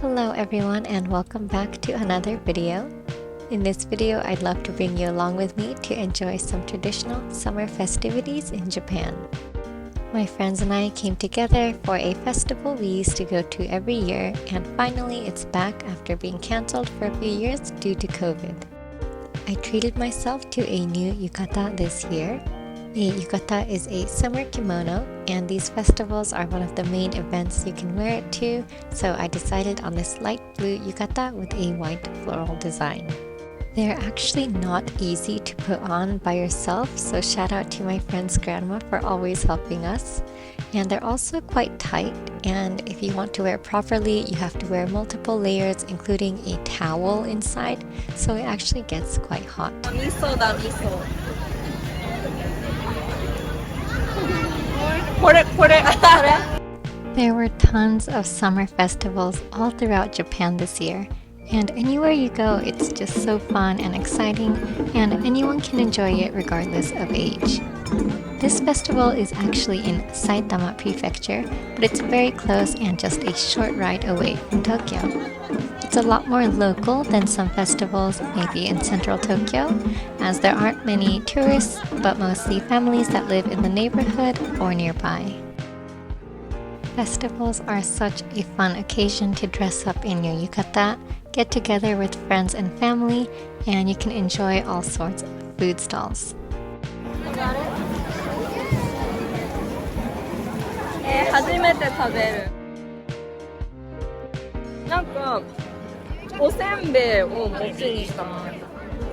Hello everyone and welcome back to another video. In this video, I'd love to bring you along with me to enjoy some traditional summer festivities in Japan. My friends and I came together for a festival we used to go to every year, and finally it's back after being cancelled for a few years due to COVID. I treated myself to a new yukata this year. A yukata is a summer kimono, and these festivals are one of the main events you can wear it to, so I decided on this light blue yukata with a white floral design. They're actually not easy to put on by yourself, so shout out to my friend's grandma for always helping us. And they're also quite tight, and if you want to wear properly, you have to wear multiple layers, including a towel inside, so it actually gets quite hot. Miso da miso. There were tons of summer festivals all throughout Japan this year, and anywhere you go, it's just so fun and exciting, and anyone can enjoy it regardless of age. This festival is actually in Saitama Prefecture, but it's very close and just a short ride away from Tokyo. It's a lot more local than some festivals, maybe in central Tokyo, as there aren't many tourists, but mostly families that live in the neighborhood or nearby. Festivals are such a fun occasion to dress up in your yukata, get together with friends and family, and you can enjoy all sorts of food stalls. You got it? 初めて食べる。なんかおせんべいを餅にしたもの。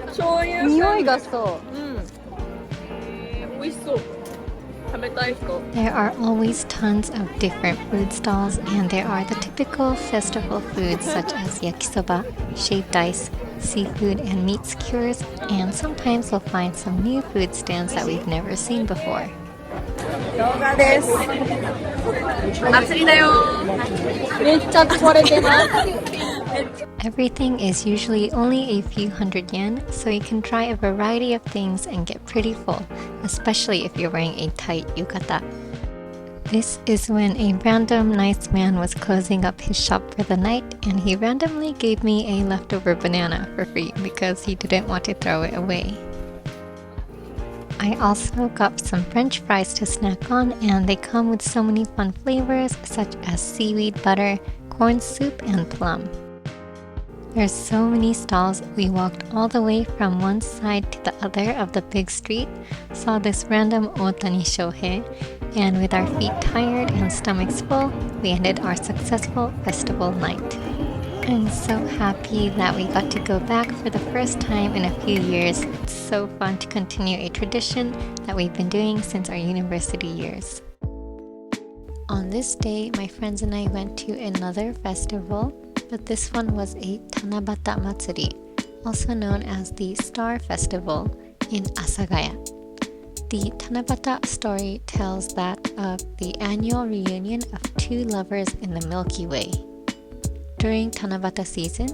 醤油。匂いがそう。美味しそう。食べたい人。 There are always tons of different food stalls, and there are the typical festival foods such as yakisoba, shaved ice, seafood, and meat skewers, and sometimes we'll find some new food stands that we've never seen before. 動画です。祭りだよ。めっちゃこれてます。 Everything is usually only a few hundred yen, so you can try a variety of things and get pretty full, especially if you're wearing a tight yukata. This is when a random nice man was closing up his shop for the night, and he randomly gave me a leftover banana for free because he didn't want to throw it away. I also got some French fries to snack on, and they come with so many fun flavors such as seaweed butter, corn soup, and plum. There's so many stalls. We walked all the way from one side to the other of the big street, saw this random Otani Shohei, and with our feet tired and stomachs full, we ended our successful festival night. I'm so happy that we got to go back for the first time in a few years. It's so fun to continue a tradition that we've been doing since our university years. On this day, my friends and I went to another festival, but this one was a Tanabata Matsuri, also known as the Star Festival in Asagaya. The Tanabata story tells that of the annual reunion of two lovers in the Milky Way. During Tanabata season,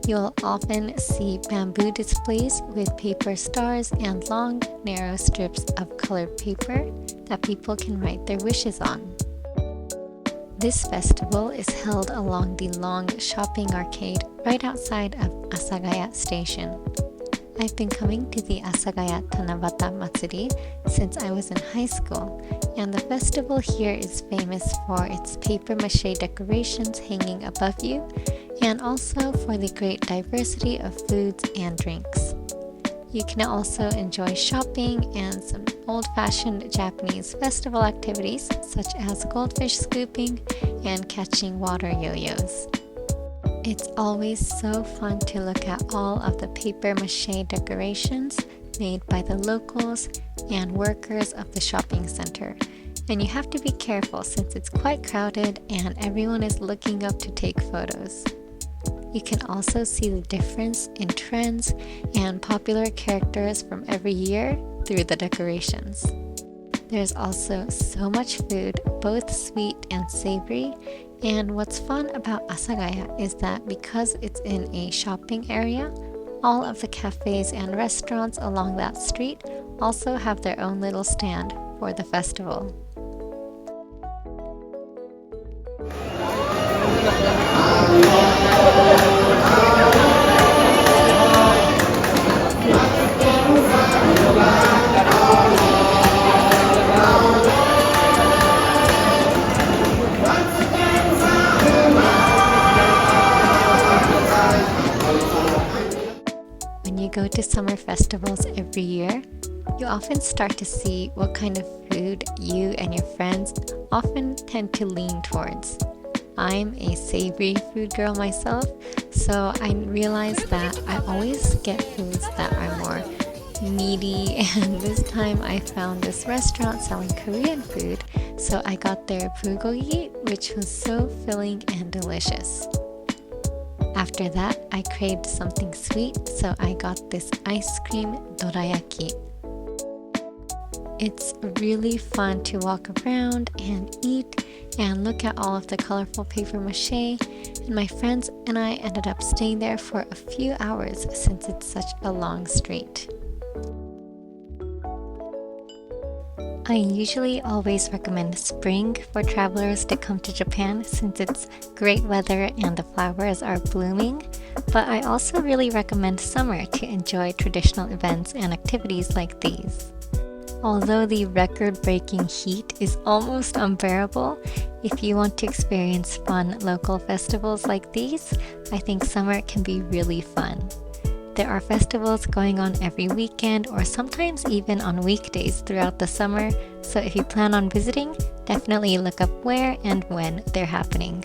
you'll often see bamboo displays with paper stars and long, narrow strips of colored paper that people can write their wishes on. This festival is held along the long shopping arcade right outside of Asagaya Station. I've been coming to the Asagaya Tanabata Matsuri since I was in high school, and the festival here is famous for its papier-mâché decorations hanging above you, and also for the great diversity of foods and drinks. You can also enjoy shopping and some old-fashioned Japanese festival activities such as goldfish scooping and catching water yo-yos. It's always so fun to look at all of the papier-mâché decorations made by the locals and workers of the shopping center. And you have to be careful since it's quite crowded and everyone is looking up to take photos. You can also see the difference in trends and popular characters from every year through the decorations. There's also so much food, both sweet and savory, and what's fun about Asagaya is that because it's in a shopping area, all of the cafes and restaurants along that street also have their own little stand for the festival. go to summer festivals every year, you often start to see what kind of food you and your friends often tend to lean towards. I'm a savory food girl myself, so I realized that I always get foods that are more meaty, and this time I found this restaurant selling Korean food, so I got their bulgogi, which was so filling and delicious. After that, I craved something sweet, so I got this ice cream dorayaki. It's really fun to walk around and eat and look at all of the colorful paper mache, and my friends and I ended up staying there for a few hours since it's such a long street. I usually always recommend spring for travelers to come to Japan since it's great weather and the flowers are blooming, but I also really recommend summer to enjoy traditional events and activities like these. Although the record-breaking heat is almost unbearable, if you want to experience fun local festivals like these, I think summer can be really fun. There are festivals going on every weekend or sometimes even on weekdays throughout the summer, so if you plan on visiting, definitely look up where and when they're happening.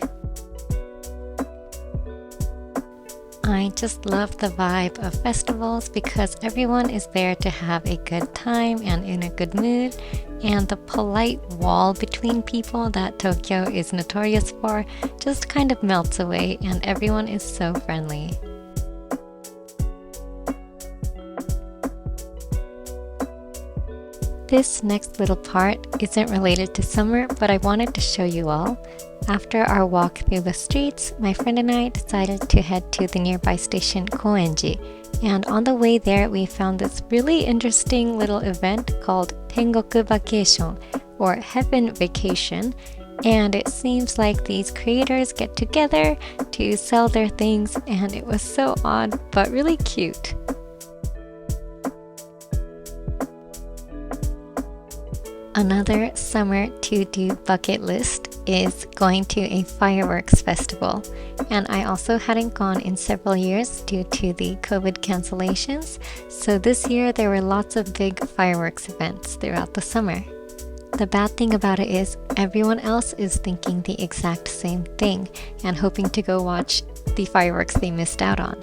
I just love the vibe of festivals because everyone is there to have a good time and in a good mood, and the polite wall between people that Tokyo is notorious for just kind of melts away and everyone is so friendly. This next little part isn't related to summer, but I wanted to show you all. After our walk through the streets, my friend and I decided to head to the nearby station Koenji, and on the way there we found this really interesting little event called Tengoku Vacation, or Heaven Vacation, and it seems like these creators get together to sell their things, and it was so odd but really cute. Another summer to-do bucket list is going to a fireworks festival, and I also hadn't gone in several years due to the COVID cancellations, so this year there were lots of big fireworks events throughout the summer. The bad thing about it is everyone else is thinking the exact same thing and hoping to go watch the fireworks they missed out on.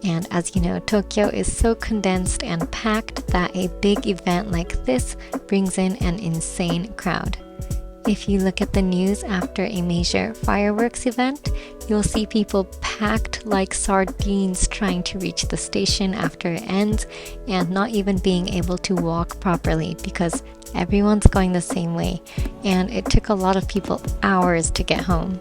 And as you know, Tokyo is so condensed and packed that a big event like this brings in an insane crowd. If you look at the news after a major fireworks event, you'll see people packed like sardines trying to reach the station after it ends and not even being able to walk properly because everyone's going the same way, and it took a lot of people hours to get home.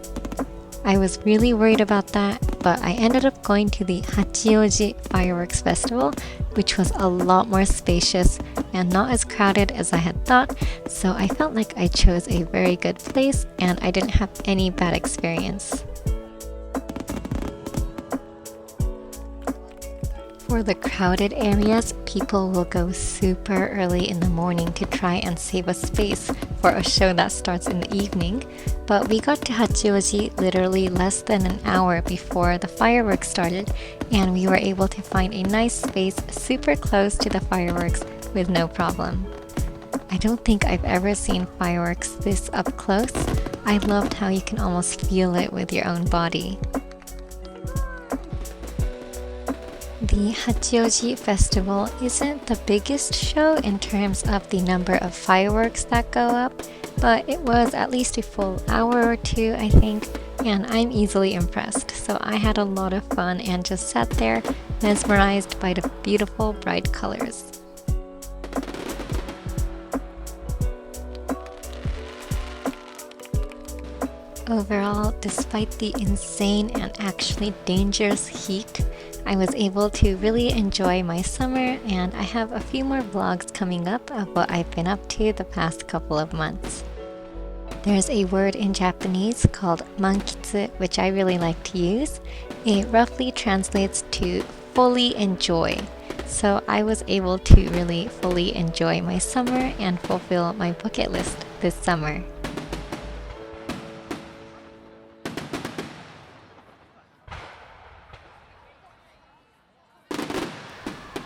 I was really worried about that, but I ended up going to the Hatioji Fireworks Festival, which was a lot more spacious and not as crowded as I had thought, so I felt like I chose a very good place and I didn't have any bad experience. For the crowded areas, people will go super early in the morning to try and save a space for a show that starts in the evening, but we got to Hachioji literally less than an hour before the fireworks started, and we were able to find a nice space super close to the fireworks with no problem. I don't think I've ever seen fireworks this up close. I loved how you can almost feel it with your own body. The Hatioji Festival isn't the biggest show in terms of the number of fireworks that go up, but it was at least a full hour or two, I think, and I'm easily impressed. So I had a lot of fun and just sat there mesmerized by the beautiful bright colors. Overall, despite the insane and actually dangerous heat, I was able to really enjoy my summer, and I have a few more vlogs coming up of what I've been up to the past couple of months. There's a word in Japanese called mankitsu, which I really like to use. It roughly translates to fully enjoy. So I was able to really fully enjoy my summer and fulfill my bucket list this summer.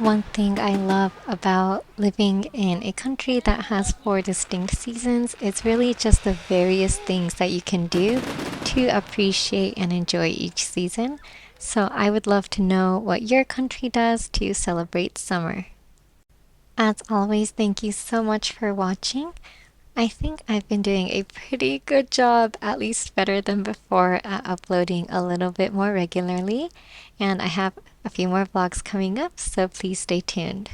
One thing I love about living in a country that has four distinct seasons is really just the various things that you can do to appreciate and enjoy each season. So I would love to know what your country does to celebrate summer. As always, thank you so much for watching. I think I've been doing a pretty good job, at least better than before, at uploading a little bit more regularly. And I have a few more vlogs coming up, so please stay tuned.